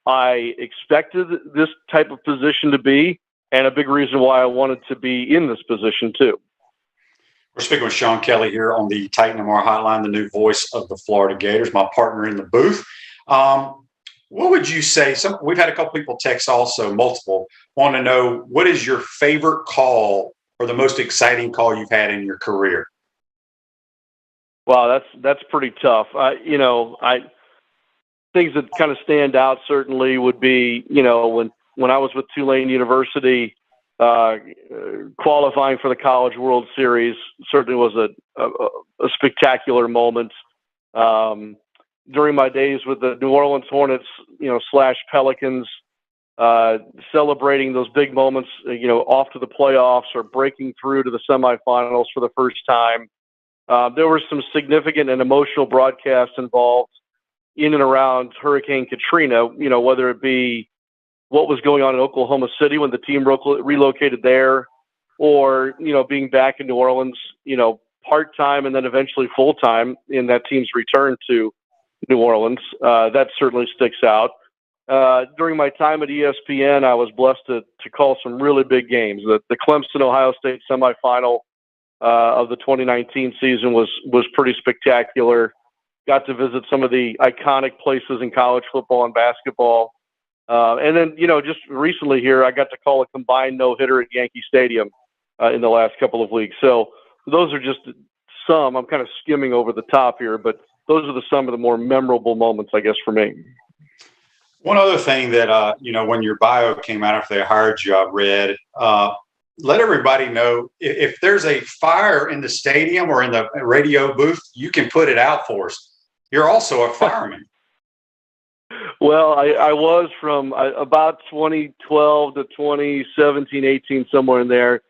I expected this type of position to be, and a big reason why I wanted to be in this position too. We're speaking with Sean Kelley here on the Titan MR Hotline, the new voice of the Florida Gators, my partner in the booth. What would you say? We've had a couple people text also, multiple, want to know what is your favorite call or the most exciting call you've had in your career? Wow, that's pretty tough. Things that kind of stand out certainly would be, when I was with Tulane University, qualifying for the College World Series certainly was a spectacular moment. During my days with the New Orleans Hornets, / Pelicans, celebrating those big moments, off to the playoffs or breaking through to the semifinals for the first time. There were some significant and emotional broadcasts involved in and around Hurricane Katrina, whether it be what was going on in Oklahoma City when the team relocated there, or, being back in New Orleans, part-time and then eventually full-time in that team's return to New Orleans. That certainly sticks out. During my time at ESPN, I was blessed to call some really big games. The Clemson-Ohio State semifinal of the 2019 season was pretty spectacular. Got to visit some of the iconic places in college football and basketball. And then, just recently here, I got to call a combined no-hitter at Yankee Stadium in the last couple of weeks. So those are just some. I'm kind of skimming over the top here, but those are some of the more memorable moments, I guess, for me. One other thing that, when your bio came out after they hired you, I read, let everybody know if there's a fire in the stadium or in the radio booth, you can put it out for us. You're also a fireman. Well, I was from about 2012 to 2017, 18, somewhere in there.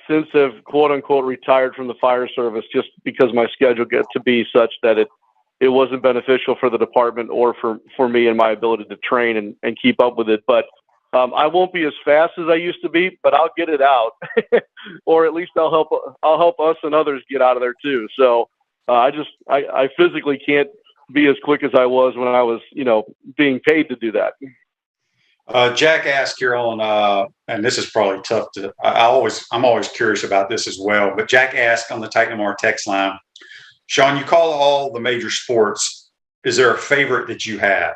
Since I've quote unquote retired from the fire service, just because my schedule got to be such that it wasn't beneficial for the department or for me and my ability to train and keep up with it. But I won't be as fast as I used to be, but I'll get it out, or at least I'll help us and others get out of there too. So I physically can't be as quick as I was when I was, being paid to do that. Jack asked here on, and this is probably tough to. I'm always curious about this as well. But Jack asked on the Titan MR text line, Sean, you call all the major sports. Is there a favorite that you have?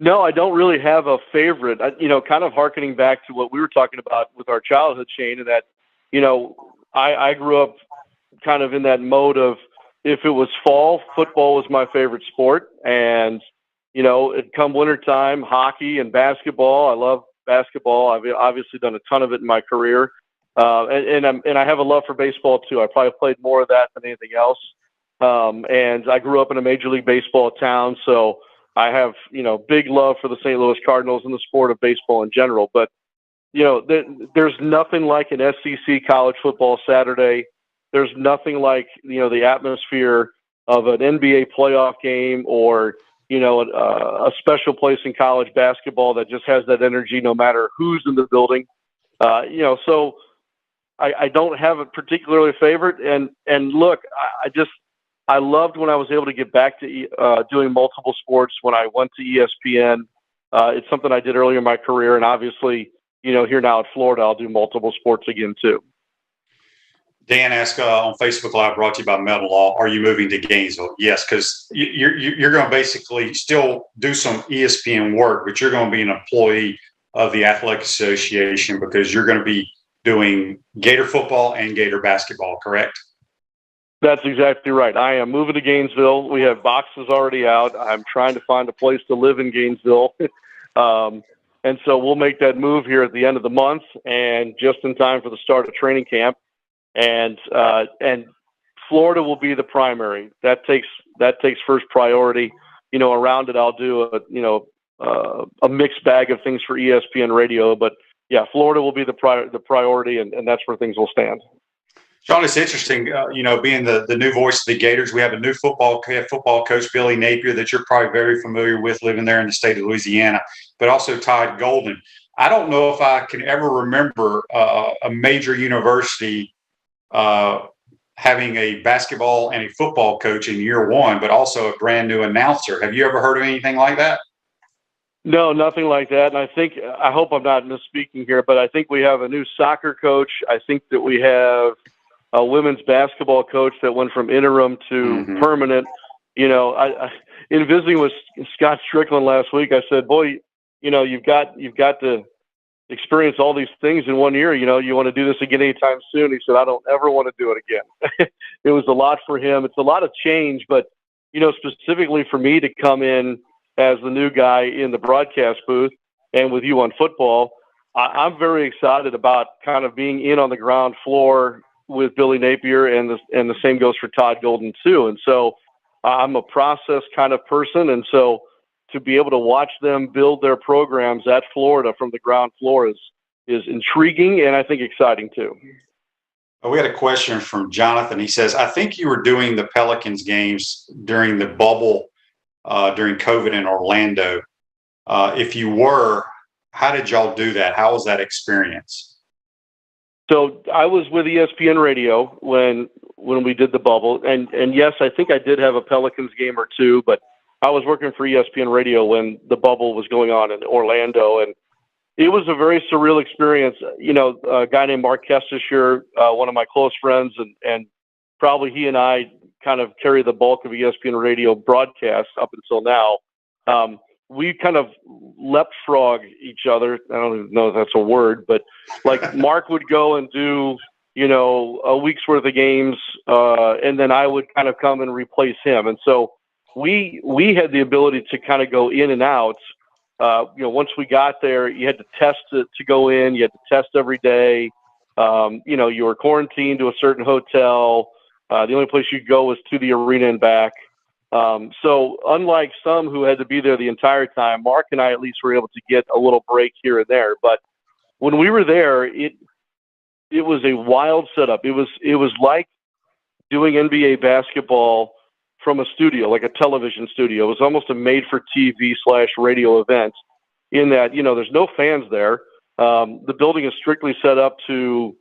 No, I don't really have a favorite. Kind of hearkening back to what we were talking about with our childhood, Shane, and that, I grew up kind of in that mode of, if it was fall, football was my favorite sport. And, it'd come wintertime, hockey and basketball. I love basketball. I've obviously done a ton of it in my career. And I have a love for baseball too. I probably played more of that than anything else. And I grew up in a Major League Baseball town. So I have, big love for the St. Louis Cardinals and the sport of baseball in general. But, there's nothing like an SEC college football Saturday. There's nothing like, the atmosphere of an NBA playoff game or, a special place in college basketball that just has that energy no matter who's in the building. So I don't have a particularly favorite. And look, I loved when I was able to get back to doing multiple sports when I went to ESPN. It's something I did earlier in my career. And obviously, here now at Florida, I'll do multiple sports again too. Dan asked on Facebook Live, brought to you by Metal Law, are you moving to Gainesville? Yes, because you're going to basically still do some ESPN work, but you're going to be an employee of the Athletic Association because you're going to be doing Gator football and Gator basketball, correct? That's exactly right. I am moving to Gainesville. We have boxes already out. I'm trying to find a place to live in Gainesville. And so we'll make that move here at the end of the month and just in time for the start of training camp. And Florida will be the primary. That takes first priority. Around it, I'll do a mixed bag of things for ESPN radio, but yeah, Florida will be the priority, and that's where things will stand. Sean, it's interesting, being the new voice of the Gators. We have a new football coach, Billy Napier, that you're probably very familiar with, living there in the state of Louisiana, but also Todd Golden. I don't know if I can ever remember a major university having a basketball and a football coach in year one, but also a brand new announcer. Have you ever heard of anything like that? No, nothing like that. And I hope I'm not misspeaking here, but I think we have a new soccer coach. I think that we have a women's basketball coach that went from interim to permanent. I in visiting with Scott Strickland last week, I said, boy, you've got to experience all these things in 1 year. You want to do this again anytime soon. He said, I don't ever want to do it again. It was a lot for him. It's a lot of change, but, specifically for me to come in as the new guy in the broadcast booth and with you on football, I'm very excited about kind of being in on the ground floor with Billy Napier, and the same goes for Todd Golden too. And so I'm a process kind of person. And so to be able to watch them build their programs at Florida from the ground floor is intriguing and I think exciting too. We had a question from Jonathan. He says, I think you were doing the Pelicans games during the bubble during COVID in Orlando. If you were, how did y'all do that? How was that experience? So I was with ESPN Radio when we did the bubble, and yes, I think I did have a Pelicans game or two, but I was working for ESPN Radio when the bubble was going on in Orlando, and it was a very surreal experience. A guy named Mark Kestis here, one of my close friends, and probably he and I kind of carry the bulk of ESPN Radio broadcasts up until now. We kind of leapfrog each other. I don't even know if that's a word, but like Mark would go and do, a week's worth of games, and then I would kind of come and replace him. And so we had the ability to kind of go in and out. Once we got there, you had to test to go in. You had to test every day. You were quarantined to a certain hotel. The only place you could go was to the arena and back. So unlike some who had to be there the entire time, Mark and I at least were able to get a little break here and there. But when we were there, it was a wild setup. It was like doing NBA basketball from a studio, like a television studio. It was almost a made-for-TV/radio event in that, there's no fans there. The building is strictly set up to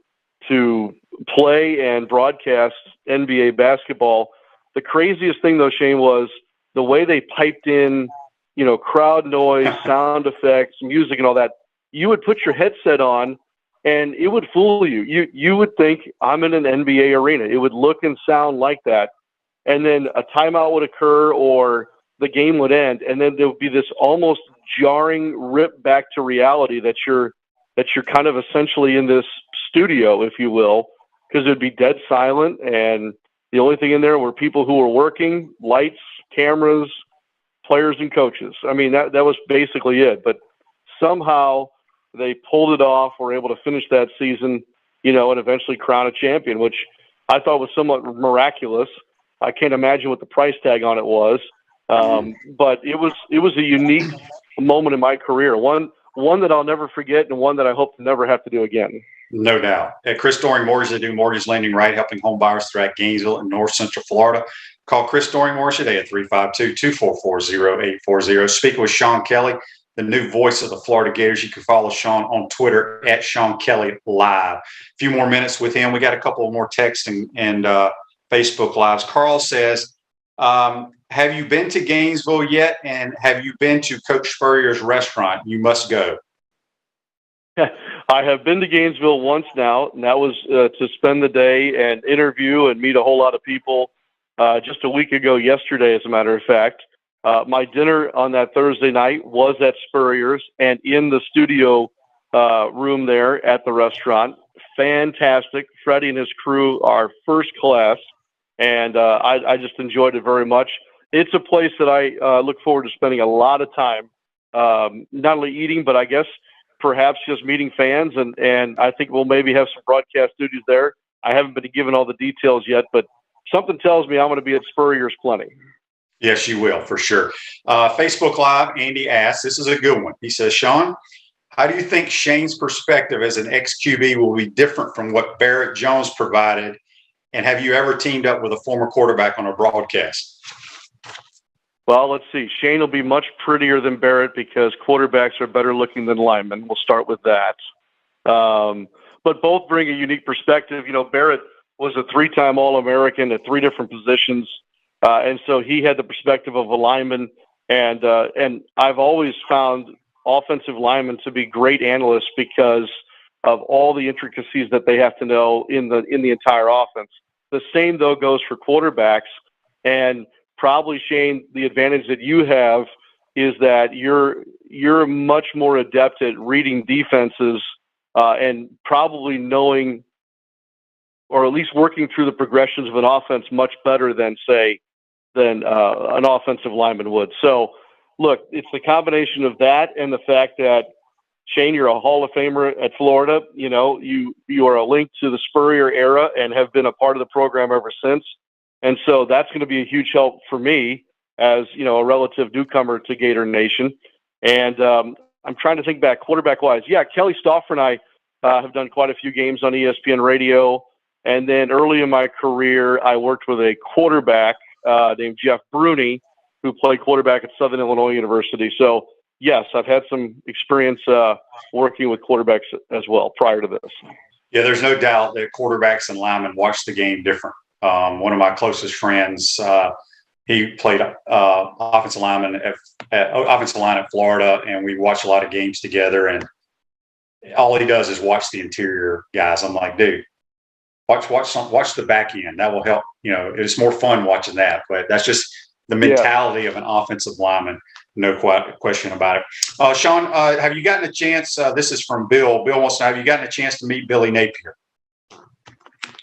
play and broadcast NBA basketball. The craziest thing, though, Shane, was the way they piped in, crowd noise, sound effects, music, and all that. You would put your headset on, and it would fool you. You would think, I'm in an NBA arena. It would look and sound like that. And then a timeout would occur or the game would end, and then there would be this almost jarring rip back to reality that you're kind of essentially in this studio, if you will, because it would be dead silent, and the only thing in there were people who were working, lights, cameras, players, and coaches. I mean, that was basically it. But somehow they pulled it off, were able to finish that season, and eventually crown a champion, which I thought was somewhat miraculous. I can't imagine what the price tag on it was. But it was a unique moment in my career, one that I'll never forget and one that I hope to never have to do again. No doubt. At Chris Doring Mortgage, they do mortgage lending right, helping home buyers throughout Gainesville and North Central Florida. Call Chris Doring Mortgage today at 352-244-0840. Speaking with Sean Kelley, the new voice of the Florida Gators. You can follow Sean on Twitter at Sean Kelley Live. A few more minutes with him. We got a couple more texts and Facebook Lives. Carl says, have you been to Gainesville yet? And have you been to Coach Spurrier's restaurant? You must go. I have been to Gainesville once now, and that was to spend the day and interview and meet a whole lot of people just a week ago yesterday, as a matter of fact. My dinner on that Thursday night was at Spurrier's and in the studio room there at the restaurant. Fantastic. Freddie and his crew are first class, and I just enjoyed it very much. It's a place that I look forward to spending a lot of time, not only eating, but I guess perhaps just meeting fans, and I think we'll maybe have some broadcast duties there. I haven't been given all the details yet, but something tells me I'm going to be at Spurrier's plenty. Yes, you will, for sure. Facebook Live, Andy asks, this is a good one. He says, Sean, How do you think Shane's perspective as an ex-QB will be different from what Barrett Jones provided? And have you ever teamed up with a former quarterback on a broadcast? Well, let's see. Shane will be much prettier than Barrett because quarterbacks are better looking than linemen. We'll start with that. But both bring a unique perspective. You know, Barrett was a 3-time All-American at 3 different positions. And so he had the perspective of a lineman. And I've always found offensive linemen to be great analysts because of all the intricacies that they have to know in the entire offense. The same, though, goes for quarterbacks. And probably, Shane, the advantage that you have is that you're much more adept at reading defenses and probably knowing, or at least working through the progressions of an offense much better than an offensive lineman would. So, look, it's the combination of that and the fact that, Shane, you're a Hall of Famer at Florida. You know, you are a link to the Spurrier era and have been a part of the program ever since. And so that's going to be a huge help for me as, you know, a relative newcomer to Gator Nation. And I'm trying to think back quarterback-wise. Yeah, Kelly Stauffer and I have done quite a few games on ESPN radio. And then early in my career, I worked with a quarterback named Jeff Bruni, who played quarterback at Southern Illinois University. So, yes, I've had some experience working with quarterbacks as well prior to this. Yeah, there's no doubt that quarterbacks and linemen watch the game different. One of my closest friends, he played offensive line at Florida, and we watch a lot of games together. And all he does is watch the interior guys. I'm like, dude, watch the back end. That will help. You know, it's more fun watching that. But that's just the mentality of an offensive lineman. No question about it. Sean, have you gotten a chance? This is from Bill. Bill wants to know, have you gotten a chance to meet Billy Napier?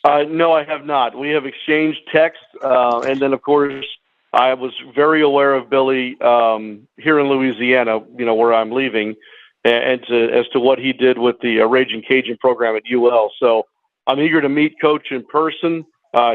No, I have not. We have exchanged texts. And then, of course, I was very aware of Billy here in Louisiana, you know, where I'm leaving, as to what he did with the Raging Cajun program at UL. So I'm eager to meet Coach in person.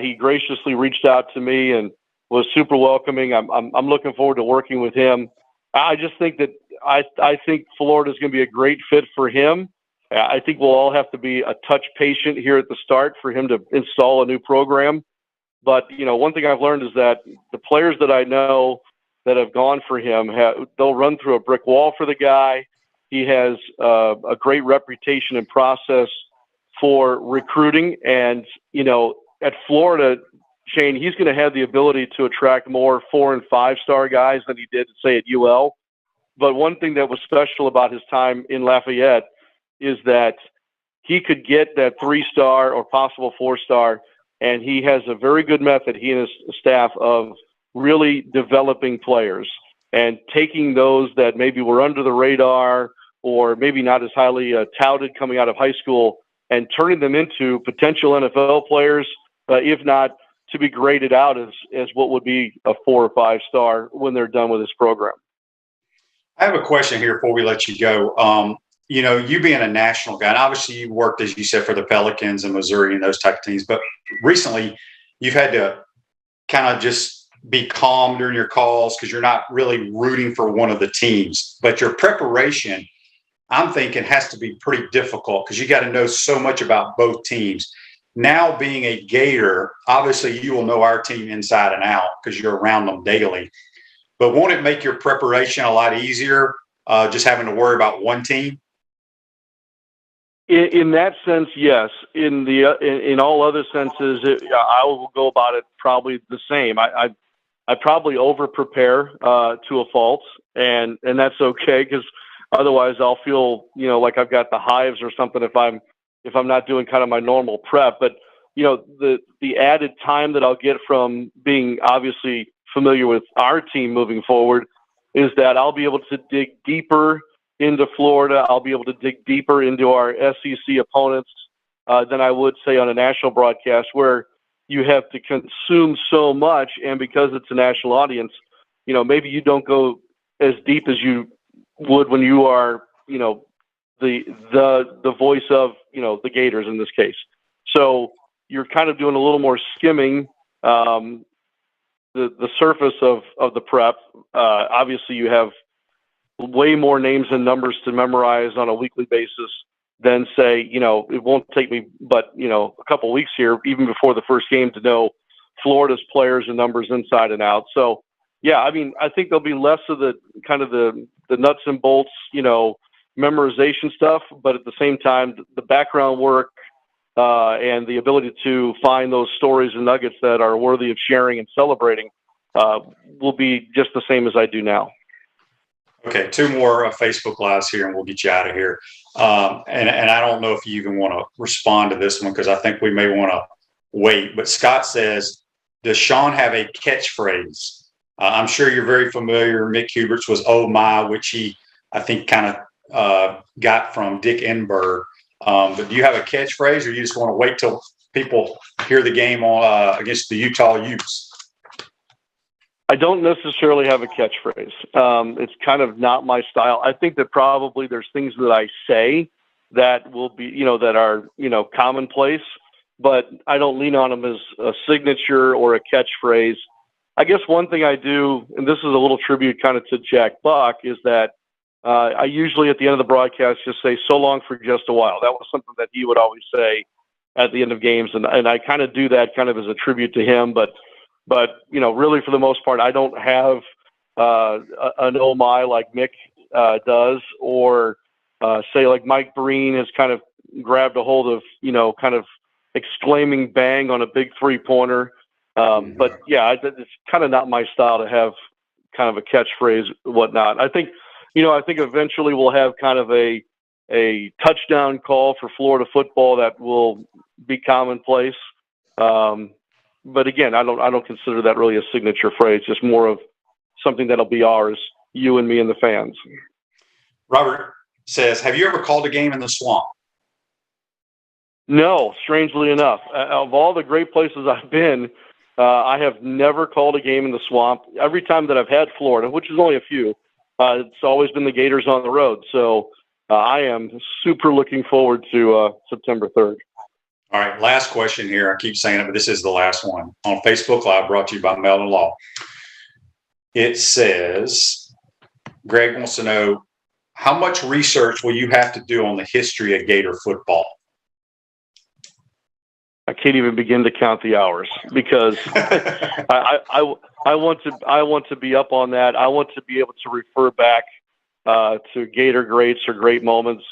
He graciously reached out to me and was super welcoming. I'm looking forward to working with him. I just think that I think Florida is going to be a great fit for him. I think we'll all have to be a touch patient here at the start for him to install a new program. But, you know, one thing I've learned is that the players that I know that have gone for him, they'll run through a brick wall for the guy. He has a great reputation and process for recruiting. And, you know, at Florida, Shane, he's going to have the ability to attract more 4- and 5-star guys than he did, say, at UL. But one thing that was special about his time in Lafayette is that he could get that 3-star or possible 4-star, and he has a very good method, he and his staff, of really developing players and taking those that maybe were under the radar or maybe not as highly touted coming out of high school and turning them into potential NFL players, if not to be graded out as what would be a 4 or 5-star when they're done with this program. I have a question here before we let you go. You know, you being a national guy, and obviously you worked, as you said, for the Pelicans and Missouri and those type of teams, but recently you've had to kind of just be calm during your calls because you're not really rooting for one of the teams. But your preparation, I'm thinking, has to be pretty difficult because you got to know so much about both teams. Now being a Gator, obviously you will know our team inside and out because you're around them daily. But won't it make your preparation a lot easier just having to worry about one team? In that sense, yes. In all other senses, I will go about it probably the same. I probably over prepare to a fault, and that's okay because otherwise I'll feel, you know, like I've got the hives or something if I'm not doing kind of my normal prep. But you know, the added time that I'll get from being obviously familiar with our team moving forward is that I'll be able to dig deeper into Florida. I'll be able to dig deeper into our SEC opponents than I would, say, on a national broadcast where you have to consume so much. And because it's a national audience, you know, maybe you don't go as deep as you would when you are, you know, the voice of, you know, the Gators in this case. So you're kind of doing a little more skimming the surface of the prep. Obviously you have way more names and numbers to memorize on a weekly basis than say, it won't take me but, a couple of weeks here, even before the first game, to know Florida's players and numbers inside and out. So, yeah, I mean, I think there'll be less of the kind of the nuts and bolts, memorization stuff, but at the same time, the background work and the ability to find those stories and nuggets that are worthy of sharing and celebrating will be just the same as I do now. Okay, 2 more Facebook Lives here, and we'll get you out of here. And I don't know if you even want to respond to this one, because I think we may want to wait. But Scott says, does Sean have a catchphrase? I'm sure you're very familiar. Mick Hubert's was "Oh my," which he, I think, kind of got from Dick Enberg. But do you have a catchphrase, or you just want to wait till people hear the game against the Utah Utes? I don't necessarily have a catchphrase. It's kind of not my style. I think that probably there's things that I say that will be, that are, commonplace, but I don't lean on them as a signature or a catchphrase. I guess one thing I do, and this is a little tribute kind of to Jack Buck, is that I usually at the end of the broadcast just say, "So long for just a while." That was something that he would always say at the end of games. And I kind of do that kind of as a tribute to him, but really for the most part, I don't have an "oh my" like Mick does, or say like Mike Breen has kind of grabbed a hold of, kind of exclaiming bang on a big 3-pointer. But yeah, it's kind of not my style to have kind of a catchphrase, whatnot. I think eventually we'll have kind of a touchdown call for Florida football that will be commonplace. But again, I don't consider that really a signature phrase, just more of something that'll be ours, you and me and the fans. Robert says, have you ever called a game in the Swamp? No, strangely enough. Of all the great places I've been, I have never called a game in the Swamp. Every time that I've had Florida, which is only a few, it's always been the Gators on the road. So I am super looking forward to September 3rd. All right, last question here. I keep saying it, but this is the last one. On Facebook Live, brought to you by Mellon Law. It says, Greg wants to know, how much research will you have to do on the history of Gator football? I can't even begin to count the hours, because I want to be up on that. I want to be able to refer back to Gator greats or great moments,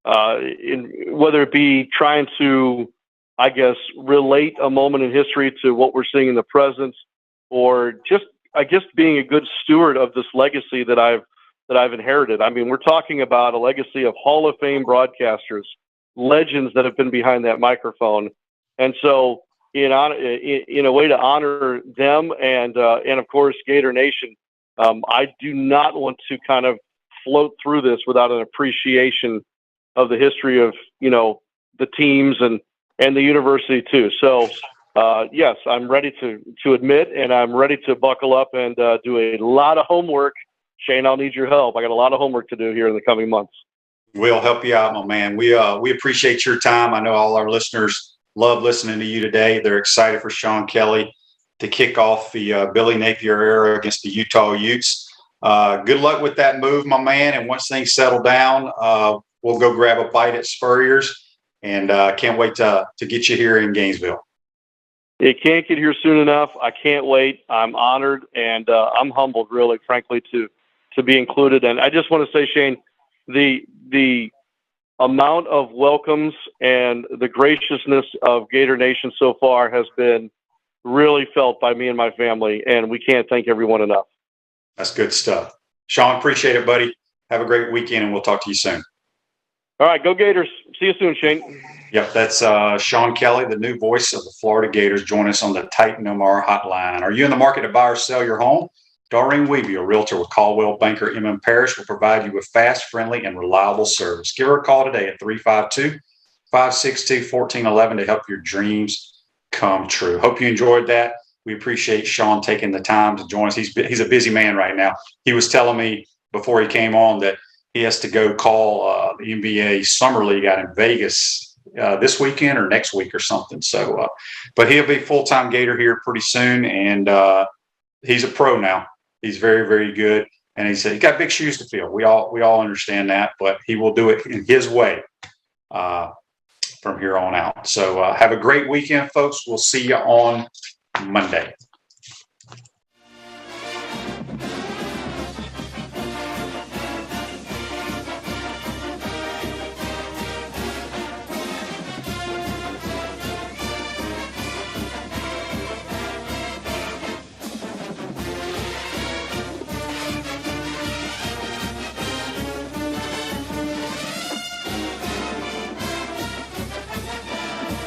whether it be trying to, I guess, relate a moment in history to what we're seeing in the present, or just, I guess, being a good steward of this legacy that I've inherited. I mean, we're talking about a legacy of Hall of Fame broadcasters, legends that have been behind that microphone. And so in a way to honor them and of course, Gator Nation, I do not want to kind of float through this without an appreciation of the history of, the teams and the university too. So, yes, I'm ready to admit, and I'm ready to buckle up and do a lot of homework. Shane, I'll need your help. I got a lot of homework to do here in the coming months. We'll help you out, my man. We appreciate your time. I know all our listeners love listening to you today. They're excited for Sean Kelley to kick off the Billy Napier era against the Utah Utes. Good luck with that move, my man. And once things settle down, we'll go grab a bite at Spurrier's, and can't wait to get you here in Gainesville. It can't get here soon enough. I can't wait. I'm honored, and I'm humbled, really, frankly, to be included. And I just want to say, Shane, the amount of welcomes and the graciousness of Gator Nation so far has been really felt by me and my family, and we can't thank everyone enough. That's good stuff. Sean, appreciate it, buddy. Have a great weekend, and we'll talk to you soon. All right, go Gators. See you soon, Shane. Yep, that's Sean Kelley, the new voice of the Florida Gators. Join us on the Titan MR hotline. Are you in the market to buy or sell your home? Doreen Weeby, a realtor with Caldwell Banker M.M. Parrish, will provide you with fast, friendly, and reliable service. Give her a call today at 352-562-1411 to help your dreams come true. Hope you enjoyed that. We appreciate Sean taking the time to join us. He's a busy man right now. He was telling me before he came on that he has to go call the NBA Summer League out in Vegas this weekend or next week or something. So, but he'll be full-time Gator here pretty soon, and he's a pro now. He's very, very good. And he said, "You got big shoes to fill." We all understand that, but he will do it in his way from here on out. So have a great weekend, folks. We'll see you on Monday.